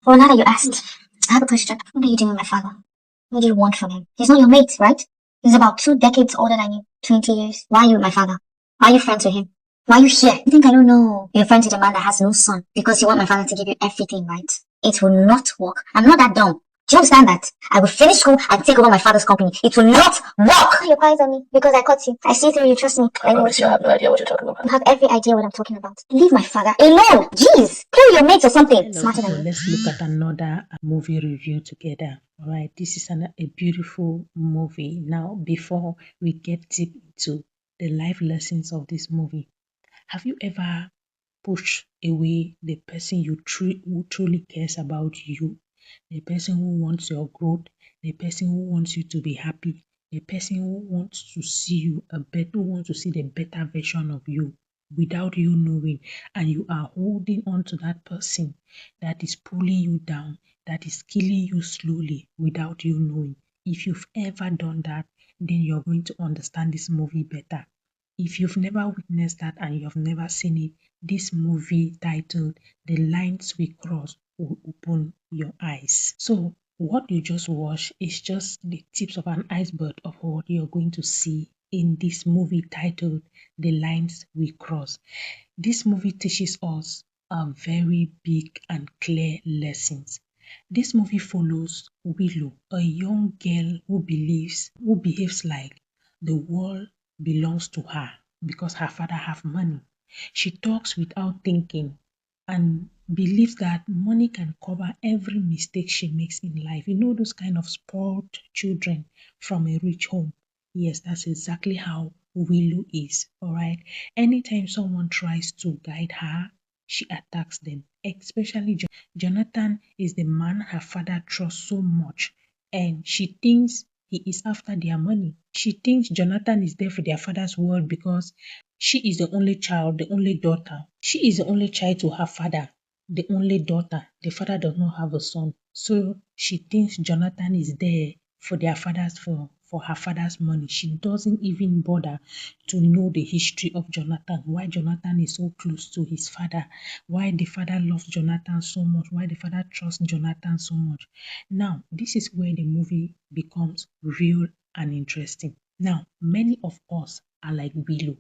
Well, now that you asked, I have a question. What are you doing with my father? What do you want from him? He's not your mate, right? He's about 2 decades older than you. 20 years. Why are you with my father? Why are you friends with him? Why are you here? You think I don't know? You're friends with a man that has no son because you want my father to give you everything, right? It will not work. I'm not that dumb. Do you understand that? I will finish school and take over my father's company. It will not work! You're quiet on me because I caught you. I see through you, trust me. I promise you, I have no idea what you're talking about. You have every idea what I'm talking about. Leave my father alone. Jeez. Play with your mates or something. Hello, Smarter people. than you. Let's look at another movie review together. All right, this is a beautiful movie. Now, before we get deep into the life lessons of this movie, have you ever pushed away the person who truly cares about you, the person who wants your growth, the person who wants you to be happy, the person who wants to see you who wants to see the better version of you without you knowing, and you are holding on to that person that is pulling you down, that is killing you slowly without you knowing. If you've ever done that, then you're going to understand this movie better. If you've never witnessed that and you've never seen it, this movie titled The Lines We Cross will open your eyes. So what you just watched is just the tips of an iceberg of what you're going to see in this movie titled The Lines We Cross. This movie teaches us a very big and clear lessons. This movie follows Willow, a young girl who behaves like the world belongs to her because her father have money. She talks without thinking and believes that money can cover every mistake she makes in life. You know those kind of spoiled children from a rich home. Yes, that's exactly how Willow is. All right. Anytime someone tries to guide her, she attacks them. Especially Jonathan is the man her father trusts so much, and she thinks he is after their money. She thinks Jonathan is there for their father's world because she is the only child, the only daughter. She is the only child to her father, the only daughter. The father does not have a son. So she thinks Jonathan is there for for her father's money. She doesn't even bother to know the history of Jonathan, why Jonathan is so close to his father, why the father loves Jonathan so much, why the father trusts Jonathan so much. Now, this is where the movie becomes real and interesting. Now, many of us are like Willow.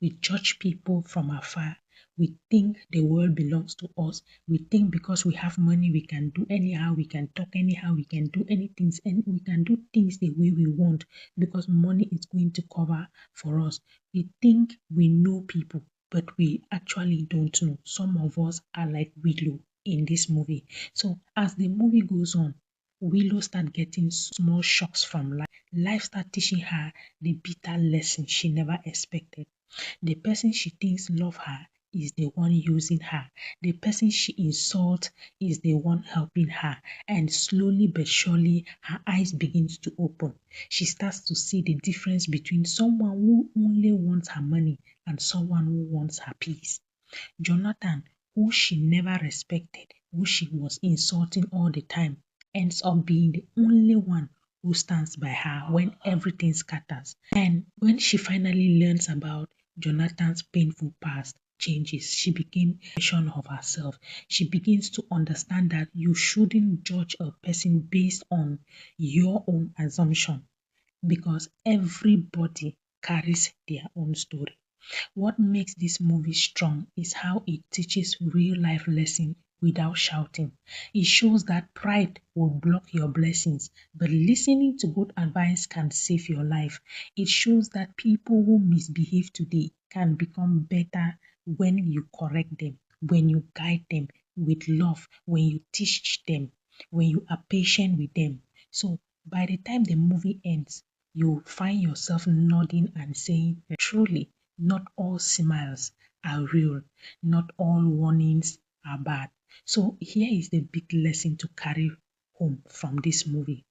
We judge people from afar. We think the world belongs to us. We think because we have money, we can do anyhow, we can talk anyhow, we can do anything, and we can do things the way we want because money is going to cover for us. We think we know people, but we actually don't know. Some of us are like Willow in this movie. So as the movie goes on, Willow start getting small shocks from life. Life start teaching her the bitter lesson she never expected. The person she thinks love her is the one using her. The person she insults is the one helping her. And slowly but surely, her eyes begins to open. She starts to see the difference between someone who only wants her money and someone who wants her peace. Jonathan, who she never respected, who she was insulting all the time, ends up being the only one who stands by her when everything scatters. And when she finally learns about Jonathan's painful past, changes. She became a version of herself. She begins to understand that you shouldn't judge a person based on your own assumption because everybody carries their own story. What makes this movie strong is how it teaches real life lessons without shouting. It shows that pride will block your blessings, but listening to good advice can save your life. It shows that people who misbehave today can become better when you correct them, when you guide them with love, when you teach them, when you are patient with them. So by the time the movie ends, you find yourself nodding and saying, truly, not all smiles are real, not all warnings are bad. So here is the big lesson to carry home from this movie.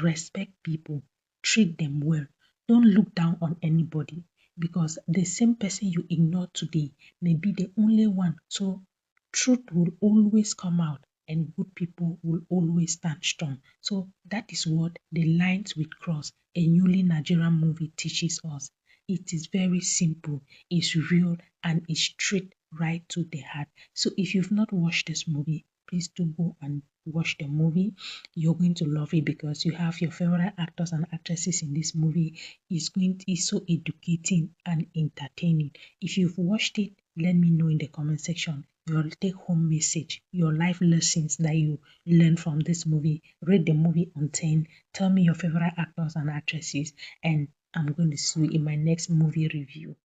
Respect people, treat them well. Don't look down on anybody because the same person you ignore today may be the only one. So truth will always come out and good people will always stand strong. So that is what The Lines We Cross, a newly Nigerian movie, teaches us. It is very simple, it's real, and it's straight right to the heart. So if you've not watched this movie, please do go and watch the movie. You're going to love it because you have your favorite actors and actresses in this movie. It's so educating and entertaining. If you've watched it, let me know in the comment section your take home message, your life lessons that you learned from this movie. Rate the movie on 10. Tell me your favorite actors and actresses, and I'm going to see you in my next movie review.